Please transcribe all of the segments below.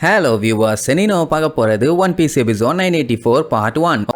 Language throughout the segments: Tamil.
Hello viewers, இன்னைக்கு நம்ம பார்க்க போறது One Piece episode 984 part 1.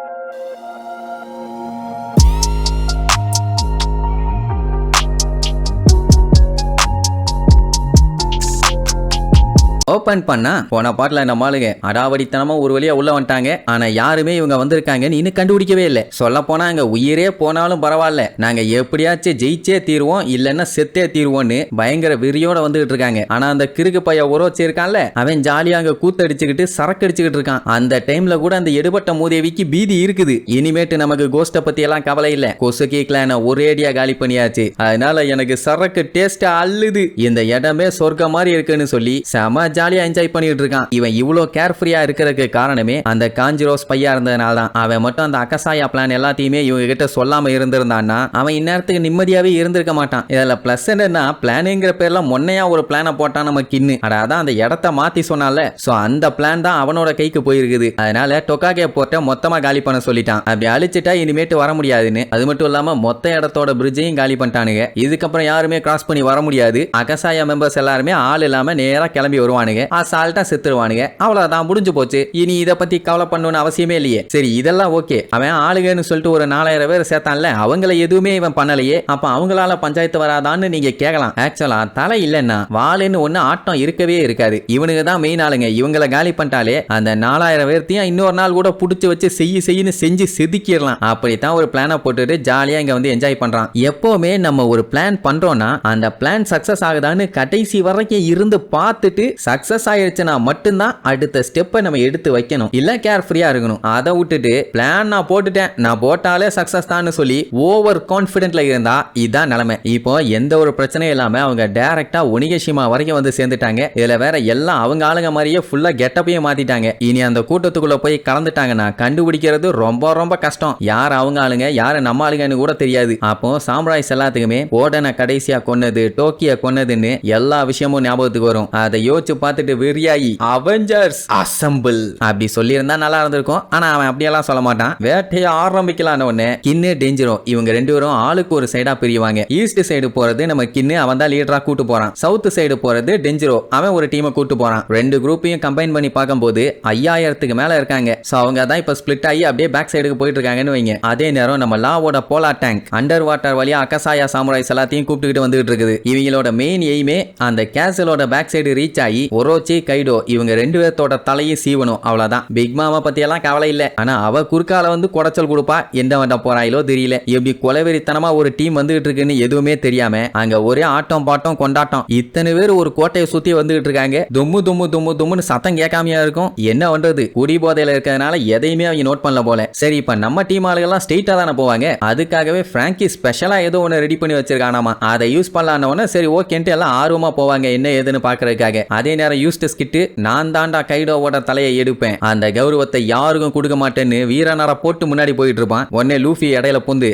Open பண்ணா போன பாட்டுல நம்ம ஆளுங்க அடாவடித்தனமா ஒரு வழியா உள்ள வந்துட்டாங்க. ஆனா யாருமே இவங்க வந்திருக்காங்கன்னு இன்னும் கண்டுபிடிக்கவே இல்லை. சொல்ல போனா அங்க உயிரே போனாலும் பரவாயில்ல, நாங்க எப்படியாச்சும் ஜெயிச்சே தீருவோம் இல்லன்னா செத்தே தீருவோம்னு பயங்கர வெறியோட வந்துகிட்டு இருக்காங்க. ஆனா அந்த கிறுக்கு பைய உரோச்சி இருக்கான்ல, அவன் ஜாலியா அங்க கூத்தடிச்சுக்கிட்டு சரக்கு அடிச்சுக்கிட்டு இருக்கான். அந்த டைம்ல கூட அந்த எடுபட்ட மூதேவிக்கு பீதி இருக்குது. இனிமேட்டு நமக்கு கோஸ்ட பத்தி எல்லாம் கவலை இல்ல, கொசுக்கி கிளான ஒரேடியா காலி பண்ணியாச்சு. அதனால எனக்கு சரக்கு டேஸ்ட் அள்ளுது, இந்த இடமே சொர்க்க மாதிரி இருக்குன்னு சொல்லி செம ஜாலியா என்ஜாய் பண்ணிட்டு இருக்கான். இவன் இவ்வளவு கேர்ஃப்ரீயா இருக்கிறதுக்கு காரணமே அந்த காஞ்சிரோஸ் பையா இருந்ததுனால தான். அவன் மட்டும் அந்த அகசாயா பிளான் எல்லாத்தையுமே இவங்க கிட்ட சொல்லாம இருந்திருந்தான்னா அவன் இந்நேரத்துக்கு நிம்மதியாவே இருந்திருக்க மாட்டான். இதுல பிளஸ் என்னன்னா, பிளானுங்கிற பேர்ல முன்னையா ஒரு பிளான போட்டான் நம்ம கின்னு. அதான் அந்த இடத்த மாத்தி சொன்னால, சோ அந்த பிளான் தான் அவனோட கைக்கு போயிருக்குது. அதனால டொக்காகே போட்ட மொத்தமா காலி பண்ண சொல்லிட்டான். அப்படி அழிச்சிட்டா இனிமேட்டு வர முடியாதுன்னு. அது மட்டும் இல்லாம மொத்த இடத்தோட பிரிட்ஜையும் காலி பண்ணிட்டானுங்க. இதுக்கப்புறம் யாருமே கிராஸ் பண்ணி வர முடியாது. அகசாயா மெம்பர்ஸ் எல்லாருமே ஆள் இல்லாம நேரா கிளம்பி வருவானுங்க. அசால்ட்டா செத்துருவானுங்க. அவ்வளவுதான், முடிஞ்சு போச்சு. இனி இத பத்தி கவலை பண்ணணும்னு அவசியமே இல்லையே. சரி, இதெல்லாம் ஓகே. அவன் ஆளுகன்னு சொல்லிட்டு ஒரு 4000 பேர் சேர்த்தான்ல, அவங்கள எதுவுமே இவன் பண்ணலையே, அப்ப அவங்களால பஞ்சாயத்து வராதான்னு நீங்க கேட்கலாம். ஆக்சுவலா தலை இல்லன்னா வாளுன்னு ஒண்ணு ஆட்டம் இருக்கவே இருக்காது. இவனுக்கு தான் மெயின் ஆளுங்க. இவங்களை காலி பண்ணிட்டாலே அந்த 4000 பேர்த்தையும் இன்னொரு நாள் கூட புடிச்சு வச்சு செய்யு செஞ்சு செதுக்கிடலாம். அப்படித்தான் ஒரு பிளான போட்டுட்டு ஜாலியா இங்க வந்து என்ஜாய் பண்றான். எப்பவுமே நம்ம ஒரு பிளான் பண்றோம்னா அந்த பிளான் சக்சஸ் ஆகுதான்னு கடைசி வரைக்கும் இருந்து பார்த்துட்டு சக்சஸ் ஆயிடுச்சுன்னா மட்டும்தான் அடுத்த ஸ்டெப்பை நம்ம எடுத்து வைக்கணும். இல்ல கேர்ஃப்ரீயா இருக்கணும். அதை விட்டுட்டு பிளான் நான் போட்டுட்டேன், நான் போட்டாலே சக்சஸ் தான் சொல்லி ஓவர் கான்பிடென்ட்ல இருந்தா இதான் நிலைமை. இப்போ எந்த ஒரு பிரச்சனையும் இல்லாம அவங்க டைரக்டா ஒனிகஷிமா வரைக்கும் வந்து சேர்ந்துட்டாங்க. இதுல வேற எல்லாம் அவங்க ஆளுங்க மாதிரியே ஃபுல்லா கெட்டப்பையும் மாத்திட்டாங்க. இனி அந்த கூட்டத்துக்குள்ள போய் கலந்துட்டாங்கன்னா கண்டுபிடிக்கிறது ரொம்ப ரொம்ப கஷ்டம். யார் அவங்க ஆளுங்க யாரு நம்ம ஆளுங்கன்னு கூட தெரியாது. அப்போ சாம்ராய்ஸ் எல்லாத்துக்குமே ஓடனை கடைசியா கொன்னது, டோக்கிய கொன்னதுன்னு எல்லா விஷயமும் ஞாபகத்துக்கு வரும். அதை யோசிச்சு பார்த்துட்டு வெறியாயி அவெஞ்சர்ஸ் அசெம்பிள் அப்படி சொல்லியிருந்தா நல்லா இருந்திருக்கும். ஆனா அவன் அப்படியெல்லாம் சொல்ல மாட்டான். வேட்டையை ஆரம்பிக்கலான்னு ஒண்ணு கின்னு டேஞ்சரும் இவங்க ரெண்டு பேரும் ஆளுக்கு ஒரு சைடா பிரிவாங்க. ஈஸ்ட் சைடு போறது நம்ம கின்னு, அவன் தான் லீடரா கூட்டு போறான். சவுத் சைடு போறது டேஞ்சரோ, அவன் ஒரு டீமை கூட்டு போறான். ரெண்டு குரூப்பையும் கம்பைன் பண்ணி பார்க்கும்போது 5000க்கு மேல இருக்காங்க. சோ அவங்க தான் இப்ப ஸ்பிளிட் ஆகி அப்படியே பேக் சைடுக்கு போயிட்டு இருக்காங்கன்னு வைங்க. அதே நேரம் நம்ம லாவோட போலார் டேங்க் அண்டர் வாட்டர் வழியா அகசாயா சாமுராய்ஸ் எல்லாத்தையும் கூப்பிட்டுக்கிட்டு வந்துட்டு இருக்குது. இவங்களோட மெயின் எய்மே அந்த கேசலோட பேக் சைடு ரீச் ஆகி ஒரோச்சி கைடோ இவங்க ரெண்டு பேர்த்தோட தலையை சீவனும். அவ்வளவுதான். பிக் மாமா பத்தி எல்லாம் கவலை இல்ல. ஆனா அவ குறுக்கால வந்து குடைச்சல் கொடுப்பா. எந்த வண்ட போறாயிலோ தெரியல. எப்படி கொலவெறித்தனமா ஒரு டீம் வந்துகிட்டு இருக்குன்னு எதுவுமே தெரியாம அங்க ஒரே ஆட்டம் பாட்டம் கொண்டாட்டம். இத்தனை பேர் ஒரு கோட்டையை சுத்தி வந்துகிட்டு இருக்காங்க. தும்மு தும்மு தும்மு தும்முன்னு சத்தம் கேட்காமையா இருக்கும். என்ன பண்றது, குடி போதையில இருக்கிறதுனால எதையுமே அவங்க நோட் பண்ணல போல. சரி, இப்ப நம்ம டீம் ஆளுகெல்லாம் ஸ்ட்ரெயிட்டா தானே போவாங்க. அதுக்காகவே பிராங்கி ஸ்பெஷலா ஏதோ ஒன்னு ரெடி பண்ணி வச்சிருக்கானாமா. அதை யூஸ் பண்ணலான்னு சரி ஓகேன்ட்டு எல்லாம் ஆர்வமா போவாங்க என்ன ஏதுன்னு பாக்குறதுக்காக. அதே நேரம் யூஸ்டஸ் கிட்டு நான் தாண்டா கைடோவோட தலையை எடுப்பேன், அந்த கௌரவத்தை யாருக்கும் கொடுக்க மாட்டேன்னு வீரனர போட்டு முன்னாடி போயிட்டு இருப்பான். உடனே லூஃபி இடையில புந்து,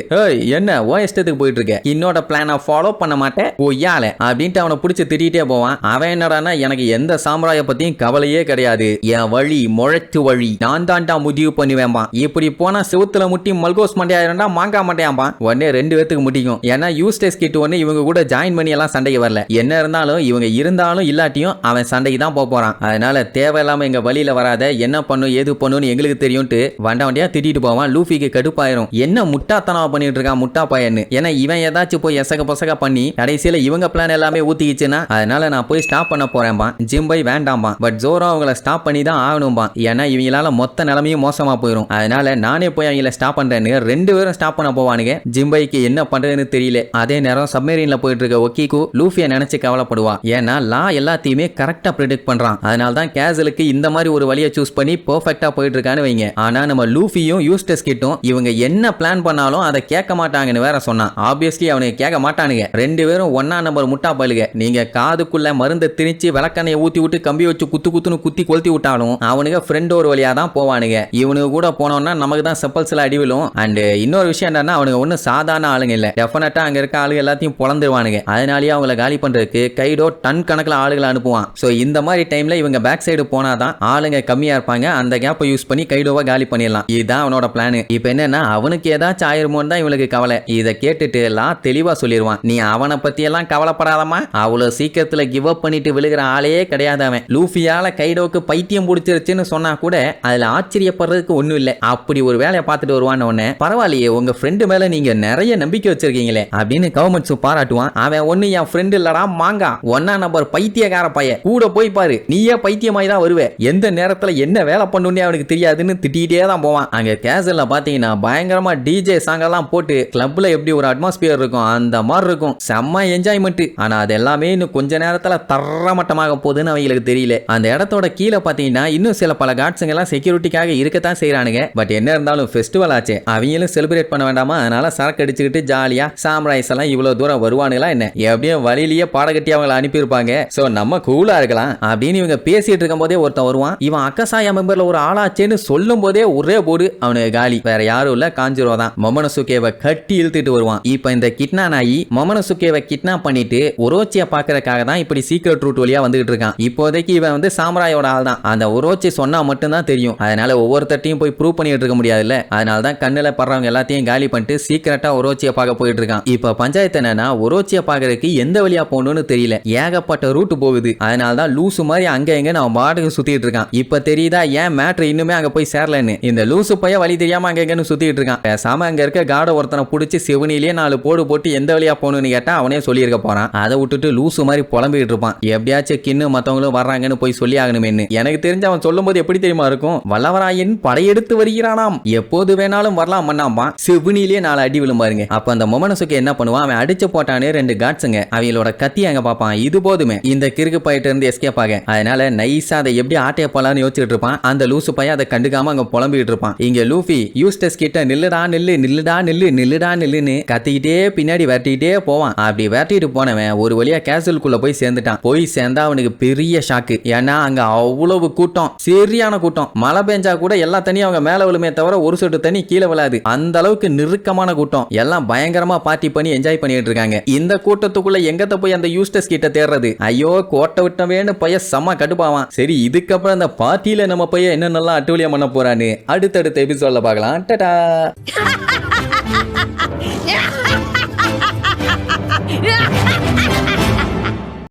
என்ன ஓ இஷ்டத்துக்கு போயிட்டு இருக்க, என்னோட பிளான ஃபாலோ பண்ண மாட்டேன் ஓயால அப்படின்ட்டு அவனை பிடிச்சி திட்டிகிட்டே போவான். அவன் என்னடானா எனக்கு எந்த சாம்ராய பத்தியும் கவலையே கிடையாது, என் வழி முழைத்து வழி நான் தாண்டா முடிவு பண்ணுவேன்பான். இப்படி போனா செவுத்துல முட்டி மல்கோஸ் மண்டையாயிரண்டா மாங்கா மண்டையாம்பான். உடனே ரெண்டு பேத்துக்கு முட்டிக்கும். ஏன்னா யூஸ்டஸ் கிட்டு ஒன்னு இவங்க கூட ஜாயின் பண்ணி எல்லாம் சண்டைக்கு வரல. என்ன இருந்தாலும் இவங்க இருந்தாலும் இல்லாட்டியும் அவன் சண்டைக்கு தான் போறான். அதனால தேவையில்லாம எங்க வழியில வராத, என்ன பண்ணும் ஏது பண்ணுன்னு எங்களுக்கு தெரியும்ட்டு வண்டியா திட்டிட்டு போவான். லூஃபிக்கு கடுப்பாயிரும். என்ன முட்டாத்தனமா பண்ணிட்டு இருக்கான் முட்டா பையன்னு. ஏன்னா இவன் ஏதாச்சும் போய் எசக பொசக பண்ணி கடைசியில இவங்க பிளான் எல்லாமே ஊத்திக்கிச்சுன்னா அதனால நான் போய் ஸ்டாப் பண்ண போறேன்பான். ஜிம்பை வேண்டாம்பான். பட் ஜோரோ அவங்கள ஸ்டாப் பண்ணி தான் ஆகணும்பான். ஏன்னா இவங்களால மொத்த நிலைமையும் மோசமா போயிடும். அதனால நானே போய் அவங்கள ஸ்டாப் பண்றேன்னு ரெண்டு பேரும் ஸ்டாப் பண்ண போவானுங்க. ஜிம்பைக்கு என்ன பண்றதுன்னு தெரியல. அதே நேரம் சப்மரீன்ல போயிட்டு இருக்க ஒக்கிக்கு லூஃபியை நினைச்சு கவலைப்படுவான். ஏன்னா லா எல்லாத்தையுமே கரெக்டா ப்ரெடிக்ட் பண்றான். அதனால தான் கேசலுக்கு இந்த மாதிரி ஒரு வழியை சூஸ் பண்ணி பெர்ஃபெக்ட்டா போயிட்டு இருக்கான்னு வைங்க. ஆனா நம்ம லூஃபியும் யூஸ்டஸ் கிட்டும் இவங்க என்ன பிளான் பண்ணாலும் அதை கேட்க மாட்டாங்கன்னு வேற சொன்னான். ஆப்வியஸ்லி அவனுக்கு கேட்க மாட்டானுங்க. ரெண்டு பேரும் ஒன்னா நம்பர் முட்டா பயிலுங்க. நீங்க காதுக்குள்ள மருந்தை திணிச்சு விளக்கண்ணையை ஊத்தி விட்டு கம்பி வச்சு குத்துன்னு குத்தி கொளுத்தி விட்டாலும் அவனுக்கு ஃப்ரெண்ட் ஒரு வழியா தான் போவானுங்க. இவனுக்கு கூட போனோம்னா நமக்கு தான் செப்பல்ஸ்ல அடிவிலும். அண்ட் இன்னொரு விஷயம் என்னன்னா அவனுக்கு ஒன்னும் சாதாரண ஆளுங்க இல்ல. டெஃபினட்டா அங்க இருக்க ஆளுங்க எல்லாத்தையும் பொழந்துருவானுங்க. அதனாலேயே அவங்களை காலி பண்றதுக்கு கைடோ டன் கணக்கில் ஆளுகளை அனுப்புவான். சோ இந்த மாதிரி டைம்ல இவங்க பேக் சைடு போனாதான் ஆளுங்க கம்மியா இருப்பாங்க, அந்த கேப்பை யூஸ் பண்ணி கைடோவை காலி பண்ணிடலாம். இதுதான் அவனோட பிளான். இப்ப என்னன்னா அவனுக்கு ஏதாச்சும் ஆயிருமோன்னு தான் இவனுக்கு கவலை. இதை கேட்டுட்டு எல்லாம் தெளிவா சொல்லிடுவான், நீ அவனை பத்தி எல்லாம் கவலைப்படாதமா, அவ்வளவு சீக்கிரத்துல கிவ் அப் பண்ணிட்டு விழுகிற ஆளே கிடையாது அவன். லூஃபியால கைடோவுக்கு பைத்தியம் பிடிச்சிருச்சுன்னு சொன்னா கூட அதுல ஆச்சரியப்படுறதுக்கு ஒண்ணும் இல்ல. அப்படி ஒரு வேலையை பார்த்துட்டு வருவான்னு உடனே, பரவாயில்லையே உங்க ஃப்ரெண்டு மேல நீங்க நிறைய நம்பிக்கை வச்சிருக்கீங்களே அப்படின்னு கவர்மெண்ட்ஸ் பாராட்டுவான். அவன் ஒண்ணு என் ஃப்ரெண்டு இல்லடா மாங்கா, ஒன்னா நம்பர் பைத்தியக்கார பைய, கூட போய் பாரு நீயே பைத்தியமாய் தான் வருவே, எந்த நேரத்துல என்ன வேலை பண்ணுன்னே அவனுக்கு தெரியாதுன்னு திட்டிகிட்டே தான் போவான். அங்க கேசல்ல பாத்தீங்கன்னா பயங்கரமா டிஜே சாங் எல்லாம் போட்டு கிளப்ல எப்படி ஒரு அட்மாஸ்பியர் இருக்கும் அந்த மாதிரி இருக்கும், செம்ம என்ஜாய்மெண்ட். ஆனா அது எல்லாமே இன்னும் கொஞ்ச நேரத்துல தரமட்டமாக போகுதுன்னு அவங்களுக்கு தெரியல. அந்த இடத்தோட கீழே பாத்தீங்கன்னா இன்னும் சில பல கார்ட்ஸுங்க எல்லாம் செக்யூரிட்டிக்காக இருக்கத்தான் செய்யறானுங்க. பட் என்ன இருந்தாலும் ஃபெஸ்டிவல் ஆச்சு, அவங்களும் செலிப்ரேட் பண்ண வேண்டாமா, அதனால சரக்கு அடிச்சுக்கிட்டு ஜாலியா சாம்ராய்ஸ் எல்லாம் இவ்வளவு தூரம் வருவானுங்களா என்ன, எப்படியும் வழியிலேயே பாடகட்டி அவங்களை அனுப்பியிருப்பாங்க, சோ நம்ம கூலா இருக்கலாம் அப்படின்னு இவங்க பேசிட்டு இருக்கும் போதே ஒருத்தன் வருவான். இவன் அக்கசாயா மெம்பர்ல ஒரு ஆளாச்சேன்னு சொல்லும் போதே ஒரே போடு அவனுக்கு காலி, வேற யாரும் இல்ல காஞ்சிரோ தான். மொமனசுகேவை கட்டி இழுத்துட்டு வருவான். இப்ப இந்த கிட்னா நாயி மொமனசுகேவை கிட்னாப் பண்ணிட்டு ஒரோச்சியை பாக்குறதுக்காக தான் இப்படி சீக்ரெட் ரூட் வழியா வந்துகிட்டு இருக்கான். இப்போதைக்கு இவன் வந்து சாம்ராயோட ஆள் தான், அந்த ஒரோச்சி சொன்னா மட்டும் தான் தெரியும், அதனால ஒவ்வொருத்தையும் போய் ப்ரூவ் பண்ணிட்டு இருக்க முடியாதுல்ல, அதனால தான் கண்ணுல படுறவங்க எல்லாத்தையும் காலி பண்ணிட்டு சீக்கிரட்டா ஒரோச்சியை பார்க்க போயிட்டு இருக்கான். இப்ப பஞ்சாயத்து என்னன்னா ஒரோச்சியை பாக்குறதுக்கு எந்த வழியா போகணும்னு தெரியல, ஏகப்பட்ட ரூட் போகுது, அதனால தான் லூசு மாதிரி அங்க எங்க நான் பாட்டுக்கு சுத்திட்டு இருக்கான். இப்ப தெரியுதா ஏன் மேட்ரு இன்னுமே அங்க போய் சேரலன்னு, இந்த லூசு பைய வழி தெரியாம அங்க எங்கன்னு சுத்திட்டு இருக்கான். பேசாம அங்க இருக்க காட ஒருத்தனை பிடிச்சி சிவனிலேயே 4 போடு போட்டு எந்த வழியா போகணும்னு கேட்டா அவனே சொல்லியிருக்க போறான். அதை விட்டுட்டு லூசு மாதிரி புலம்பிட்டு இருப்பான், எப்படியாச்சும் கின்னு மத்தவங்களும் வர்றாங்கன்னு போய் சொல்லி ஆகணுமேன்னு. எனக்கு தெரிஞ்சு அவன் சொல்லும் போது எப்படி தெரியுமா இருக்கும், வல்லவராயன் படையெடுத்து வருகிறானாம், எப்போது வேணாலும் வரலாம் பண்ணாமா, சிவனிலேயே 4 அடி விழும் பாருங்க. அப்ப அந்த மொமனசுக்கு என்ன பண்ணுவான், அவன் அடிச்சு போட்டானே 2 காட்ஸுங்க, அவங்களோட கத்தி அங்க பாப்பான், இது போதுமே இந்த கிறுக்கு பையிட்ட இருந்து எஸ்கேப் ஆக. அதனால நைஸா அதை எப்படி ஆட்டைய போலான்னு யோசிச்சுட்டு இருப்பான். அந்த லூசு பையன் அதை கண்டுக்காம அங்க புலம்பிட்டு இருப்பான். இங்க லூஃபி யூஸ்டஸ் கிட்ட நில்லுடா நில்லு நில்லுடா நில்லு நில்லுடா நில்லுன்னு கத்திக்கிட்டே பின்னாடி விரட்டிக்கிட்டே போவான். அப்படி விரட்டிட்டு போனவன் ஒரு வழியா கேசலுக்குள்ள போய் சேர்ந்துட்டான். போய் சேர்ந்தா அவனுக்கு பெரிய ஷாக்கு, ஏன்னா அங்க அவ்வளவு கூட்டம், சரியான கூட்டம். மழை பெஞ்சா கூட எல்லா தண்ணியும் அவங்க மேல விழுமே தவிர ஒரு சொட்டு தண்ணி கீழே விழாது, அந்த அளவுக்கு நெருக்கமான கூட்டம். எல்லாம் பயங்கரமா பார்ட்டி பண்ணி என்ஜாய் பண்ணிட்டு இருக்காங்க. இந்த கூட்டத்துக்குள்ள எங்கத்த போய் அந்த யூஸ்டஸ் கிட்ட தேடுறது, ஐயோ கோட்டை விட்டவேன்னு பைய செம்ம கடுப்பாவான். சரி இதுக்கப்புறம் அந்த பார்ட்டியில நம்ம பையன் என்னென்னலாம் அட்டூழியம் பண்ண போறான்னு அடுத்தடுத்த எபிசோட்ல பார்க்கலாம். டடா.